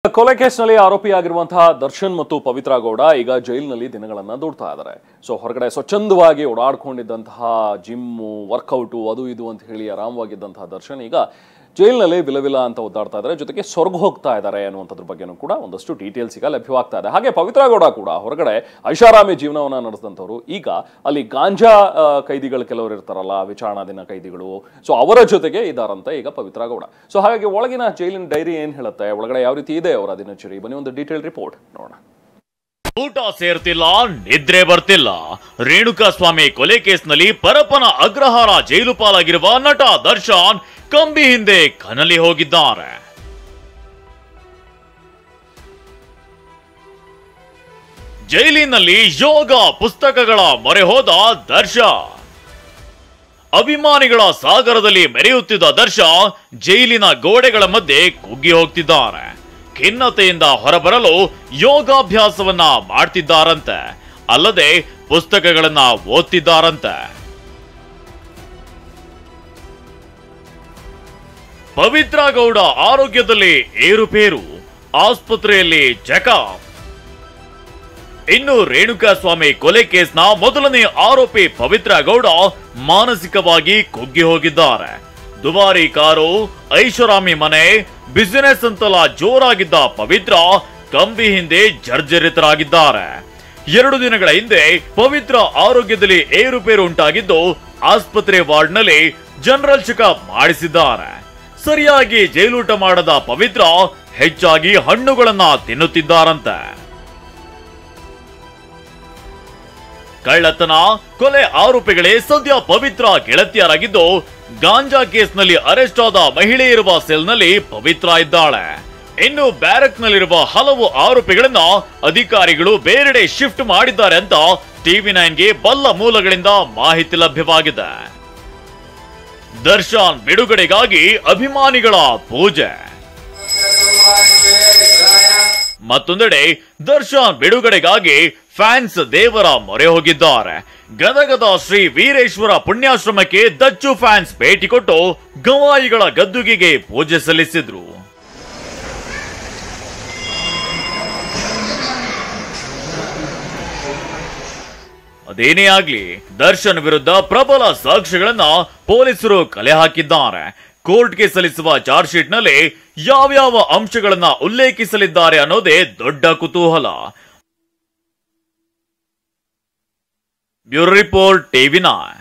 ಕೊಲೆ ಕೇಸ್ನಲ್ಲಿ ಆರೋಪಿಯಾಗಿರುವಂತಹ ದರ್ಶನ್ ಮತ್ತು ಪವಿತ್ರ ಗೌಡ ಈಗ ಜೈಲಿನಲ್ಲಿ ದಿನಗಳನ್ನು ದೂಡ್ತಾ ಇದ್ದಾರೆ. ಹೊರಗಡೆ ಸ್ವಚ್ಛಂದವಾಗಿ ಓಡಾಡ್ಕೊಂಡಿದ್ದಂತಹ ಜಿಮ್ಮು, ವರ್ಕೌಟು ಅದು ಇದು ಅಂತ ಹೇಳಿ ಆರಾಮವಾಗಿದ್ದಂತಹ ದರ್ಶನ್ ಈಗ ಜೈಲಿನಲ್ಲಿ ವಿಲವಿಲ ಅಂತ ಒದ್ದಾಡ್ತಾ ಇದ್ದಾರೆ. ಜೊತೆಗೆ ಸ್ವರ್ಗ ಹೋಗ್ತಾ ಇದ್ದಾರೆ ಅನ್ನುವಂಥದ್ರ ಬಗ್ಗೆನೂ ಕೂಡ ಒಂದಷ್ಟು ಡೀಟೇಲ್ಸ್ ಈಗ ಲಭ್ಯವಾಗ್ತಾ ಇದೆ. ಹಾಗೆ ಪವಿತ್ರ ಗೌಡ ಕೂಡ ಹೊರಗಡೆ ಐಷಾರಾಮಿ ಜೀವನವನ್ನ ನಡೆಸಿದಂಥವ್ರು ಈಗ ಅಲ್ಲಿ ಗಾಂಜಾ ಕೈದಿಗಳು ಕೆಲವರು ಇರ್ತಾರಲ್ಲ, ವಿಚಾರಣಾಧೀನ ಕೈದಿಗಳು, ಅವರ ಜೊತೆಗೆ ಇದ್ದಾರಂತೆ ಈಗ ಪವಿತ್ರ ಗೌಡ. ಹಾಗಾಗಿ ಒಳಗಿನ ಜೈಲಿನ ಡೈರಿ ಏನ್ ಹೇಳುತ್ತೆ, ಒಳಗಡೆ ಯಾವ ರೀತಿ ಇದೆ ಅವರ ದಿನಚರಿ, ಬನ್ನಿ ಒಂದು ಡೀಟೇಲ್ ರಿಪೋರ್ಟ್ ನೋಡೋಣ. ಊಟ ಸೇರ್ತಿಲ್ಲ, ನಿದ್ರೆ ಬರ್ತಿಲ್ಲ. ರೇಣುಕಾಸ್ವಾಮಿ ಕೊಲೆ ಕೇಸ್ನಲ್ಲಿ ಪರಪ್ಪನ ಅಗ್ರಹಾರ ಜೈಲು ಪಾಲಾಗಿರುವ ನಟ ದರ್ಶನ್ ಕಂಬಿ ಹಿಂದೆ ಕನಲಿ ಹೋಗಿದ್ದಾರೆ. ಜೈಲಿನಲ್ಲಿ ಯೋಗ ಪುಸ್ತಕಗಳ ಮೊರೆ ಹೋದ ದರ್ಶನ್. ಅಭಿಮಾನಿಗಳ ಸಾಗರದಲ್ಲಿ ಮೆರೆಯುತ್ತಿದ್ದ ದರ್ಶನ್ ಜೈಲಿನ ಗೋಡೆಗಳ ಮಧ್ಯೆ ಕುಗ್ಗಿ ಹೋಗ್ತಿದ್ದಾರೆ. ಖಿನ್ನತೆಯಿಂದ ಹೊರಬರಲು ಯೋಗಾಭ್ಯಾಸವನ್ನ ಮಾಡ್ತಿದ್ದಾರಂತೆ, ಅಲ್ಲದೆ ಪುಸ್ತಕಗಳನ್ನ ಓದ್ತಿದ್ದಾರಂತೆ. ಪವಿತ್ರ ಗೌಡ ಆರೋಗ್ಯದಲ್ಲಿ ಏರುಪೇರು, ಆಸ್ಪತ್ರೆಯಲ್ಲಿ ಚೆಕಪ್. ಇನ್ನು ರೇಣುಕಾಸ್ವಾಮಿ ಕೊಲೆ ಕೇಸ್ನ ಮೊದಲನೇ ಆರೋಪಿ ಪವಿತ್ರ ಗೌಡ ಮಾನಸಿಕವಾಗಿ ಕುಗ್ಗಿ ಹೋಗಿದ್ದಾರೆ. ದುಬಾರಿ ಕಾರು, ಐಷಾರಾಮಿ ಮನೆ, ಬಿಸಿನೆಸ್ ಅಂತೆಲ್ಲ ಜೋರಾಗಿದ್ದ ಪವಿತ್ರ ಕಂಬಿ ಹಿಂದೆ ಜರ್ಜರಿತರಾಗಿದ್ದಾರೆ. 2 ದಿನಗಳ ಹಿಂದೆ ಪವಿತ್ರ ಆರೋಗ್ಯದಲ್ಲಿ ಏರುಪೇರು ಉಂಟಾಗಿದ್ದು ಆಸ್ಪತ್ರೆ ವಾರ್ಡ್ನಲ್ಲಿ ಜನರಲ್ ಚೆಕಪ್ ಮಾಡಿಸಿದ್ದಾರೆ. ಸರಿಯಾಗಿ ಜೈಲೂಟ ಮಾಡದ ಪವಿತ್ರ ಹೆಚ್ಚಾಗಿ ಹಣ್ಣುಗಳನ್ನ ತಿನ್ನುತ್ತಿದ್ದಾರಂತೆ. ಕಳ್ಳತನ, ಕೊಲೆ ಆರೋಪಿಗಳೇ ಸದ್ಯ ಪವಿತ್ರ ಗೆಳತಿಯರಾಗಿದ್ದು ಗಾಂಜಾ ಕೇಸ್ನಲ್ಲಿ ಅರೆಸ್ಟ್ ಆದ ಮಹಿಳೆ ಇರುವ ಸೆಲ್ನಲ್ಲಿ ಪವಿತ್ರ ಇದ್ದಾಳೆ. ಇನ್ನು ಬ್ಯಾರಕ್ನಲ್ಲಿರುವ ಹಲವು ಆರೋಪಿಗಳನ್ನ ಅಧಿಕಾರಿಗಳು ಬೇರೆಡೆ ಶಿಫ್ಟ್ ಮಾಡಿದ್ದಾರೆ ಅಂತ TV9ಗೆ ಬಲ್ಲ ಮೂಲಗಳಿಂದ ಮಾಹಿತಿ ಲಭ್ಯವಾಗಿದೆ. ದರ್ಶನ್ ಬಿಡುಗಡೆಗಾಗಿ ಅಭಿಮಾನಿಗಳ ಪೂಜೆ. ಮತ್ತೊಂದೆಡೆ ದರ್ಶನ್ ಬಿಡುಗಡೆಗಾಗಿ ಫ್ಯಾನ್ಸ್ ದೇವರ ಮೊರೆ ಹೋಗಿದ್ದಾರೆ. ಗದಗದ ಶ್ರೀ ವೀರೇಶ್ವರ ಪುಣ್ಯಾಶ್ರಮಕ್ಕೆ ದಚ್ಚು ಫ್ಯಾನ್ಸ್ ಭೇಟಿ ಕೊಟ್ಟು ಗವಾಯಿಗಳ ಗದ್ದುಗೆಗೆ ಪೂಜೆ ಸಲ್ಲಿಸಿದ್ರು. ಅದೇನೇ ಆಗ್ಲಿ, ದರ್ಶನ್ ವಿರುದ್ಧ ಪ್ರಬಲ ಸಾಕ್ಷ್ಯಗಳನ್ನ ಪೊಲೀಸರು ಕಲೆ ಹಾಕಿದ್ದಾರೆ. ಕೋರ್ಟ್ಗೆ ಸಲ್ಲಿಸುವ ಚಾರ್ಜ್ ಶೀಟ್ ನಲ್ಲಿ ಯಾವ್ಯಾವ ಅಂಶಗಳನ್ನ ಉಲ್ಲೇಖಿಸಲಿದ್ದಾರೆ ಅನ್ನೋದೇ ದೊಡ್ಡ ಕುತೂಹಲ. Bureau report TV9.